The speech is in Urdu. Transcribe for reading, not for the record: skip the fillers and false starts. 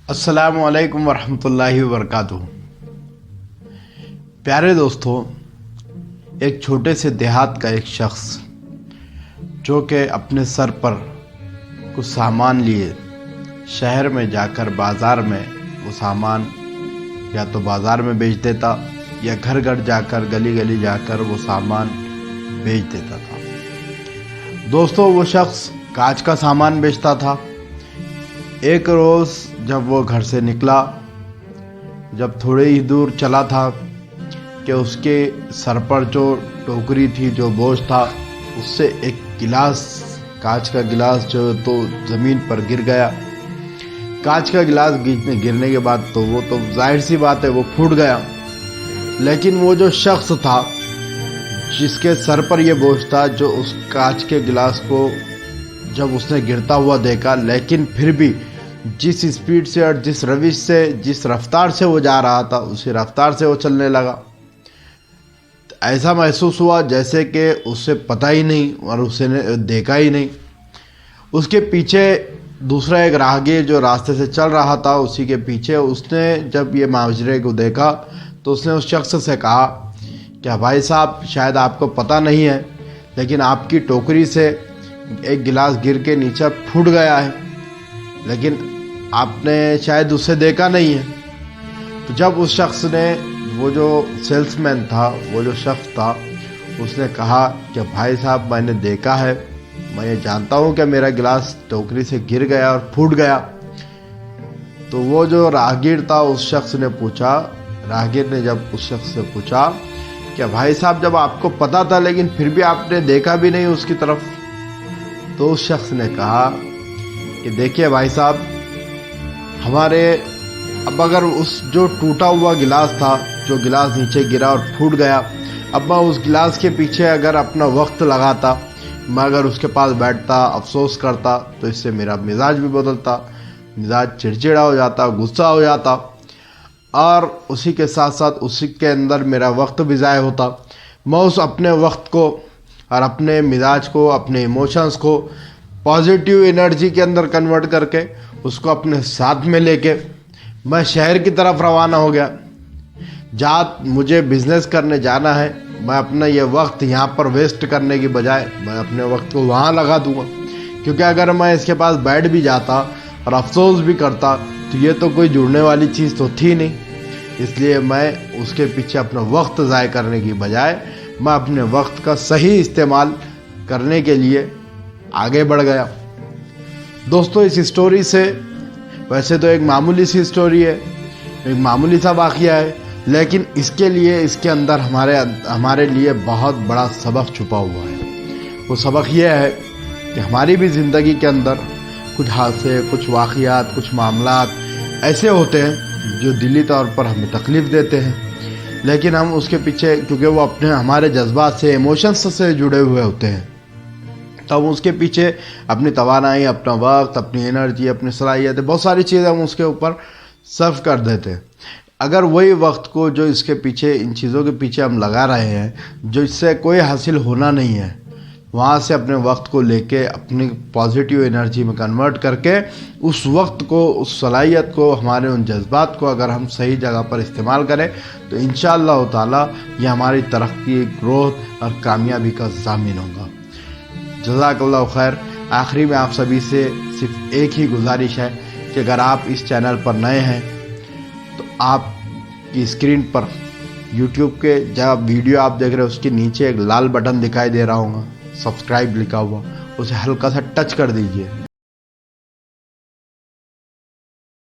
السلام علیکم ورحمۃ اللہ وبرکاتہ۔ پیارے دوستو، ایک چھوٹے سے دیہات کا ایک شخص جو کہ اپنے سر پر کچھ سامان لیے شہر میں جا کر بازار میں وہ سامان یا تو بازار میں بیچ دیتا یا گھر گھر جا کر گلی گلی جا کر وہ سامان بیچ دیتا تھا۔ دوستو، وہ شخص کانچ کا سامان بیچتا تھا۔ ایک روز جب وہ گھر سے نکلا، جب تھوڑے ہی دور چلا تھا کہ اس کے سر پر جو ٹوکری تھی، جو بوجھ تھا، اس سے ایک گلاس، کانچ کا گلاس جو تو زمین پر گر گیا۔ کانچ کا گلاس گرنے کے بعد تو وہ تو ظاہر سی بات ہے وہ پھوٹ گیا، لیکن وہ جو شخص تھا جس کے سر پر یہ بوجھ تھا، جو اس کانچ کے گلاس کو جب اس نے گرتا ہوا دیکھا، لیکن پھر بھی جس اسپیڈ سے اور جس روش سے، جس رفتار سے وہ جا رہا تھا، اسی رفتار سے وہ چلنے لگا۔ ایسا محسوس ہوا جیسے کہ اسے پتہ ہی نہیں اور اسے نے دیکھا ہی نہیں۔ اس کے پیچھے دوسرا ایک راہگیر جو راستے سے چل رہا تھا، اسی کے پیچھے اس نے جب یہ ماجرے کو دیکھا تو اس نے اس شخص سے کہا کہ بھائی صاحب، شاید آپ کو پتہ نہیں ہے، لیکن آپ کی ٹوکری سے ایک گلاس گر کے نیچے پھوٹ گیا ہے، لیکن آپ نے شاید اسے دیکھا نہیں ہے۔ تو جب اس شخص نے، وہ جو سیلس مین تھا، وہ جو شخص تھا، اس نے کہا کہ بھائی صاحب، میں نے دیکھا ہے، میں یہ جانتا ہوں کہ میرا گلاس ٹوکری سے گر گیا اور پھوٹ گیا۔ تو وہ جو راہگیر تھا، اس شخص نے پوچھا، راہگیر نے جب اس شخص سے پوچھا کہ بھائی صاحب، جب آپ کو پتہ تھا لیکن پھر بھی آپ نے دیکھا بھی نہیں اس کی طرف، تو اس شخص نے کہا کہ دیکھیے بھائی صاحب، ہمارے اب اگر اس جو ٹوٹا ہوا گلاس تھا، جو گلاس نیچے گرا اور پھوٹ گیا، اب میں اس گلاس کے پیچھے اگر اپنا وقت لگاتا، میں اگر اس کے پاس بیٹھتا، افسوس کرتا، تو اس سے میرا مزاج بھی بدلتا، مزاج چڑچڑا ہو جاتا، غصہ ہو جاتا، اور اسی کے ساتھ ساتھ اسی کے اندر میرا وقت بھی ضائع ہوتا۔ میں اس اپنے وقت کو اور اپنے مزاج کو، اپنے ایموشنز کو پازیٹیو انرجی کے اندر کنورٹ کر کے اس کو اپنے ساتھ میں لے کے میں شہر کی طرف روانہ ہو گیا۔ جہاں مجھے بزنس کرنے جانا ہے، میں اپنا یہ وقت یہاں پر ویسٹ کرنے کی بجائے میں اپنے وقت کو وہاں لگا دوں گا، کیونکہ اگر میں اس کے پاس بیٹھ بھی جاتا اور افسوس بھی کرتا تو یہ تو کوئی جڑنے والی چیز تو تھی نہیں۔ اس لیے میں اس کے پیچھے اپنا وقت ضائع کرنے کی بجائے میں اپنے وقت کا صحیح استعمال کرنے کے لیے آگے بڑھ گیا۔ دوستو، اس اسٹوری سے، ویسے تو ایک معمولی سی اسٹوری ہے، ایک معمولی سا واقعہ ہے، لیکن اس کے لیے، اس کے اندر ہمارے لیے بہت بڑا سبق چھپا ہوا ہے۔ وہ سبق یہ ہے کہ ہماری بھی زندگی کے اندر کچھ حادثے، کچھ واقعات، کچھ معاملات ایسے ہوتے ہیں جو دلی طور پر ہمیں تکلیف دیتے ہیں، لیکن ہم اس کے پیچھے، کیونکہ وہ ہمارے جذبات سے، ایموشنس سے جڑے ہوئے ہوتے ہیں، تو ہم اس کے پیچھے اپنی توانائی، اپنا وقت، اپنی انرجی، اپنی صلاحیتیں، بہت ساری چیزیں ہم اس کے اوپر صرف کر دیتے ہیں۔ اگر وہی وقت کو جو اس کے پیچھے، ان چیزوں کے پیچھے ہم لگا رہے ہیں جو اس سے کوئی حاصل ہونا نہیں ہے، وہاں سے اپنے وقت کو لے کے اپنی پازیٹیو انرجی میں کنورٹ کر کے اس وقت کو، اس صلاحیت کو، ہمارے ان جذبات کو اگر ہم صحیح جگہ پر استعمال کریں تو انشاءاللہ تعالی یہ ہماری ترقی، گروتھ اور کامیابی کا ضامن ہوگا۔ جزاک اللہ خیر۔ آخری میں آپ سبھی سے صرف ایک ہی گزارش ہے کہ اگر آپ اس چینل پر نئے ہیں تو آپ کی اسکرین پر یوٹیوب کے جب ویڈیو آپ دیکھ رہے ہیں، اس کے نیچے ایک لال بٹن دکھائی دے رہا ہوگا، سبسکرائب لکھا ہوا، اسے ہلکا سا ٹچ کر دیجئے۔